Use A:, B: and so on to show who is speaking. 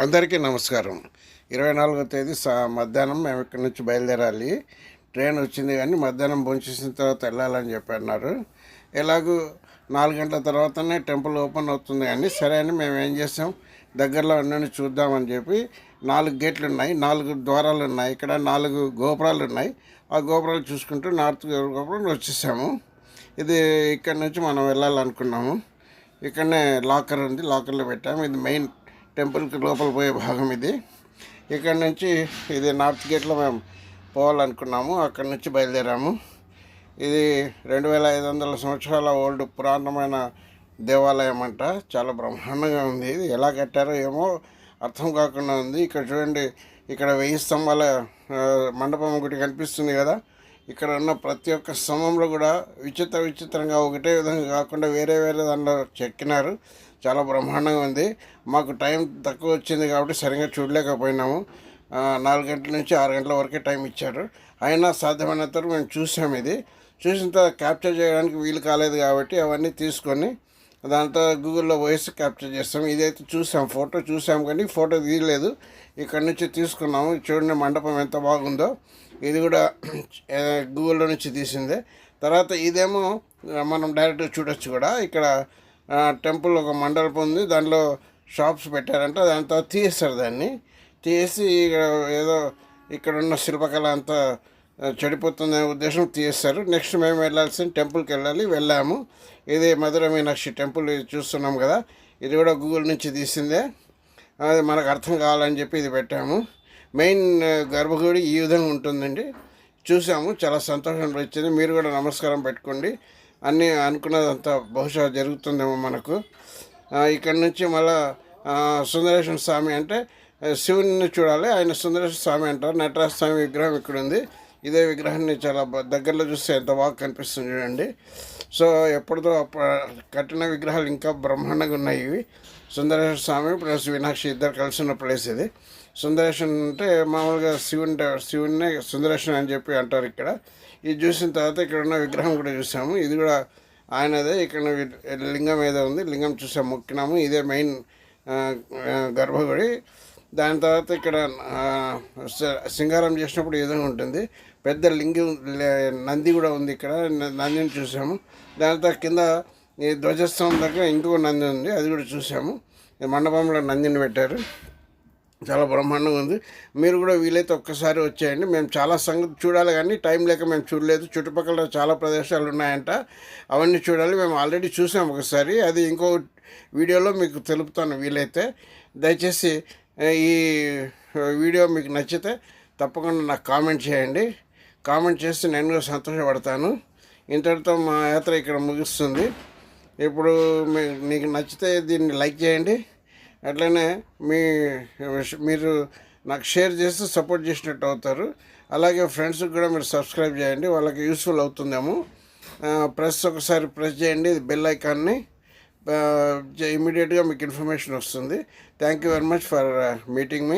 A: అందరికీ నమస్కారం. 24వ తేదీ మధ్యాహ్నం మేము ఇక్కడి నుంచి బయలుదేరాలి. ట్రైన్ వచ్చింది కానీ మధ్యాహ్నం భోంచేసిన తర్వాత వెళ్ళాలని చెప్పన్నారు. ఎలాగూ 4 గంటల తర్వాతనే టెంపుల్ ఓపెన్ అవుతుంది కానీ సరే అని మేము ఏం చేసాం, దగ్గరలో ఉన్నని చూద్దామని చెప్పి 4 గేట్లు ఉన్నాయి, 4 ద్వారాలు ఉన్నాయి, ఇక్కడ 4 గోపురాలు ఉన్నాయి. ఆ గోపురాలు చూసుకుంటూ నార్త్ గోపురం వచ్చేసాము. ఇది ఇక్కడ నుంచి మనం వెళ్ళాలనుకున్నాము. ఇక్కడనే లాకర్ ఉంది, లాకర్లో పెట్టాము. ఇది మెయిన్ టెంపుల్కి లోపల పోయే భాగం ఇది. ఇక్కడ నుంచి ఇది నార్త్ గేట్లో మేము పోవాలనుకున్నాము. అక్కడి నుంచి బయలుదేరాము. ఇది 2500 సంవత్సరాల ఓల్డ్ పురాతనమైన దేవాలయం అంట. చాలా బ్రహ్మాండంగా ఉంది. ఇది ఎలా కట్టారో ఏమో అర్థం కాకుండా ఉంది. ఇక్కడ చూడండి, ఇక్కడ 1000 స్తంభాల మండపం ఒకటి కనిపిస్తుంది కదా. ఇక్కడ ఉన్న ప్రతి ఒక్క స్తంభంలో కూడా విచిత్రంగా ఒకటే విధంగా కాకుండా వేరే దానిలో చెక్కినారు. చాలా బ్రహ్మాండంగా ఉంది. మాకు టైం తక్కువ వచ్చింది కాబట్టి సరిగ్గా చూడలేకపోయినాము. 4 గంటల నుంచి 6 గంటల వరకే టైం ఇచ్చారు. అయినా సాధ్యమైనంత వరకు మేము చూసాము. ఇది చూసిన తర్వాత క్యాప్చర్ చేయడానికి వీలు కాలేదు కాబట్టి అవన్నీ తీసుకొని దాంతో గూగుల్లో వాయిస్ క్యాప్చర్ చేస్తాం. ఇదైతే ఫోటో చూసాం కానీ ఫోటో తీయలేదు. ఇక్కడ నుంచి తీసుకున్నాము. చూడండి మండపం ఎంత బాగుందో. ఇది కూడా గూగుల్లో నుంచి తీసిందే. తర్వాత ఇదేమో మనం డైరెక్ట్గా చూడొచ్చు కూడా. ఇక్కడ టెంపుల్ ఒక మండపం ఉంది, దాంట్లో షాప్స్ పెట్టారంట. దాంతో తీస్తారు, దాన్ని తీసి ఏదో ఇక్కడ ఉన్న శిల్పకళ అంతా చెడిపోతుందనే ఉద్దేశం తీస్తారు. నెక్స్ట్ మేము వెళ్ళాల్సిన టెంపుల్కి వెళ్ళాము. ఇది మధుర మీనాక్షి టెంపుల్ చూస్తున్నాం కదా. ఇది కూడా గూగుల్ నుంచి తీసిందే. అది మనకు అర్థం కావాలని చెప్పి ఇది పెట్టాము. మెయిన్ గర్భగుడి ఈ విధంగా ఉంటుందండి. చూసాము, చాలా సంతోషం వచ్చింది. మీరు కూడా నమస్కారం పెట్టుకోండి. అన్నీ అనుకున్నదంతా బహుశా జరుగుతుందేమో మనకు. ఇక్కడి నుంచి మళ్ళా సుందరేశ్వర స్వామి అంటే శివుని చూడాలి. ఆయన సుందరేశ్వర స్వామి అంటారు. నటరాజ స్వామి విగ్రహం ఇక్కడ ఉంది. ఇదే విగ్రహాన్ని చాలా దగ్గరలో చూస్తే ఎంత బాగా కనిపిస్తుంది చూడండి. సో ఎప్పటితో కట్టిన విగ్రహాలు ఇంకా బ్రహ్మాండంగా ఉన్నాయి. ఇవి సుందరేశ్వర స్వామి ప్లస్ మీనాక్షి ఇద్దరు కలిసి ఉన్న ప్లేస్ ఇది. సుందరేశ్వరం అంటే మామూలుగా శివున్నే సుందరేశ్వరం అని చెప్పి అంటారు ఇక్కడ. ఇది చూసిన తర్వాత ఇక్కడ ఉన్న విగ్రహం కూడా చూసాము. ఇది కూడా ఆయనదే. ఇక్కడ లింగం ఏదో ఉంది, లింగం చూసాము, మొక్కినాము. ఇదే మెయిన్ గర్భగుడి. దాని తర్వాత ఇక్కడ సింగారం చేసినప్పుడు ఈ విధంగా ఉంటుంది. పెద్ద లింగం నంది కూడా ఉంది. ఇక్కడ నందిని చూసాము. దాని తర్వాత కింద ఈ ధ్వజస్తంభం దగ్గర ఇంకొక నంది ఉంది, అది కూడా చూసాము. మండపంలో నందిని పెట్టారు. చాలా బ్రహ్మాండంగా ఉంది. మీరు కూడా వీలైతే ఒక్కసారి వచ్చేయండి. మేము చాలా సంగతి చూడాలి కానీ టైం లేక మేము చూడలేదు. చుట్టుపక్కల చాలా ప్రదేశాలు ఉన్నాయంట, అవన్నీ చూడాలి. మేము ఆల్రెడీ చూసాము ఒకసారి. అది ఇంకో వీడియోలో మీకు తెలుపుతాను వీలైతే. దయచేసి ఈ వీడియో మీకు నచ్చితే తప్పకుండా నాకు కామెంట్ చేయండి. కామెంట్ చేస్తే నేను కూడా సంతోషపడతాను. ఇంతటితో మా యాత్ర ఇక్కడ ముగుస్తుంది. ఇప్పుడు మీకు నచ్చితే దీన్ని లైక్ చేయండి. అట్లనే మీరు నాకు షేర్ చేస్తే సపోర్ట్ చేసినట్టు అవుతారు. అలాగే ఫ్రెండ్స్కి కూడా మీరు సబ్స్క్రైబ్ చేయండి, వాళ్ళకి యూస్ఫుల్ అవుతుందేమో. ఒకసారి ప్రెస్ చేయండి బెల్ ఐకాన్ని. ఇమీడియట్గా మీకు ఇన్ఫర్మేషన్ వస్తుంది. Thank you very much for meeting me.